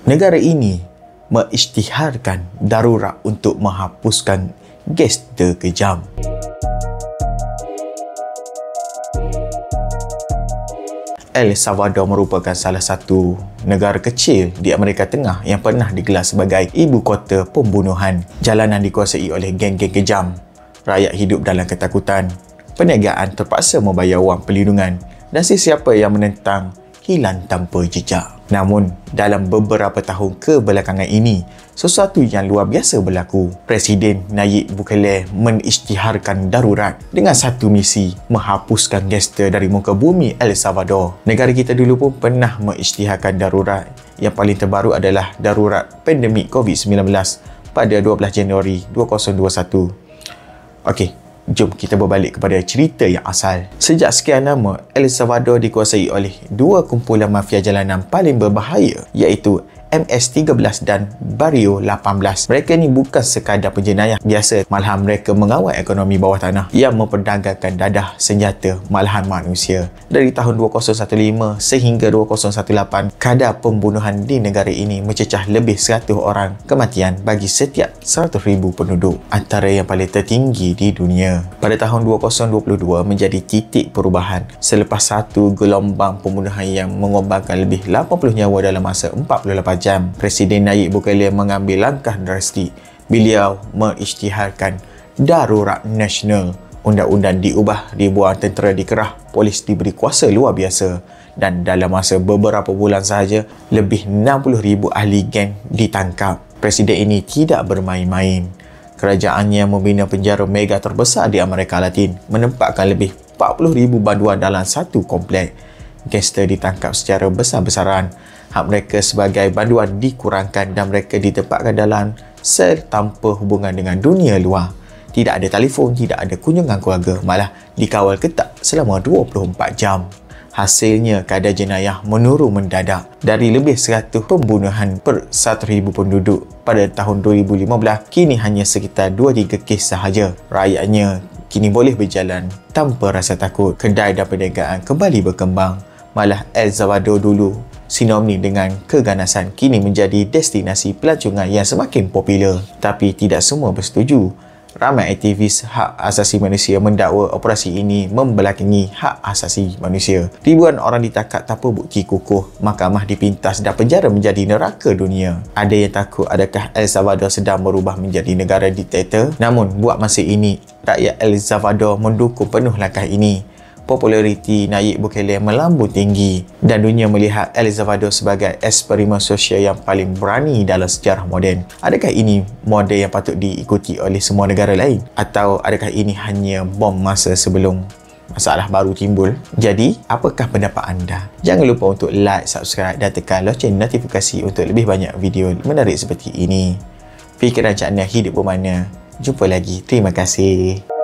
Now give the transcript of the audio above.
Negara ini mengisytiharkan darurat untuk menghapuskan gangster kejam. El Salvador merupakan salah satu negara kecil di Amerika Tengah yang pernah digelar sebagai ibu kota pembunuhan. Jalanan dikuasai oleh geng-geng kejam. Rakyat hidup dalam ketakutan. Perniagaan terpaksa membayar wang perlindungan dan sesiapa yang menentang hilang tanpa jejak. Namun, dalam beberapa tahun kebelakangan ini, sesuatu yang luar biasa berlaku. Presiden Nayib Bukele mengisytiharkan darurat dengan satu misi, menghapuskan gangster dari muka bumi El Salvador. Negara kita dulu pun pernah mengisytiharkan darurat. Yang paling terbaru adalah darurat pandemik COVID-19 pada 12 Januari 2021. Okey, jom kita berbalik kepada cerita yang asal. Sejak sekian lama, El Salvador dikuasai oleh dua kumpulan mafia jalanan paling berbahaya, iaitu MS-13 dan Barrio 18. Mereka ni bukan sekadar penjenayah biasa, malahan mereka mengawal ekonomi bawah tanah yang memperdagangkan dadah senjata malahan manusia. Dari tahun 2015 sehingga 2018, kadar pembunuhan di negara ini mencecah lebih 100 orang kematian bagi setiap 100,000 penduduk, antara yang paling tertinggi di dunia. Pada tahun 2022 menjadi titik perubahan selepas satu gelombang pembunuhan yang mengorbankan lebih 80 nyawa dalam masa 48 jam. Presiden Nayib Bukele mengambil langkah drastik. Beliau mengisytiharkan darurat nasional. Undang-undang diubah, ribuan tentera dikerah, polis diberi kuasa luar biasa, dan dalam masa beberapa bulan sahaja lebih 60,000 ahli geng ditangkap. Presiden ini tidak bermain-main. Kerajaannya membina penjara mega terbesar di Amerika Latin, menempatkan lebih 40,000 banduan dalam satu komplek. Gangster ditangkap secara besar-besaran. Hak mereka sebagai banduan dikurangkan dan mereka ditempatkan dalam sel tanpa hubungan dengan dunia luar. Tidak ada telefon, tidak ada kunjungan keluarga, malah dikawal ketat selama 24 jam. Hasilnya, kadar jenayah menurun mendadak dari lebih 100 pembunuhan per 1,000 penduduk pada tahun 2015, kini hanya sekitar 2-3 kes sahaja. Rakyatnya kini boleh berjalan tanpa rasa takut. Kedai dan perniagaan kembali berkembang. Malah El Salvador dulu sinonim dengan keganasan kini menjadi destinasi pelancongan yang semakin popular. Tapi tidak semua bersetuju. Ramai aktivis hak asasi manusia mendakwa operasi ini membelakangi hak asasi manusia. Ribuan orang ditangkap tanpa bukti kukuh, mahkamah dipintas dan penjara menjadi neraka dunia. Ada yang takut adakah El Salvador sedang berubah menjadi negara diktator? Namun, buat masa ini, rakyat El Salvador mendukung penuh langkah ini. Populariti Nayib Bukele melambung tinggi dan dunia melihat El Salvador sebagai eksperimen sosial yang paling berani dalam sejarah moden. Adakah ini model yang patut diikuti oleh semua negara lain? Atau adakah ini hanya bom masa sebelum masalah baru timbul? Jadi, apakah pendapat anda? Jangan lupa untuk like, subscribe dan tekan lonceng notifikasi untuk lebih banyak video menarik seperti ini. Fikiran Cik Nia hidup bermakna. Jumpa lagi. Terima kasih.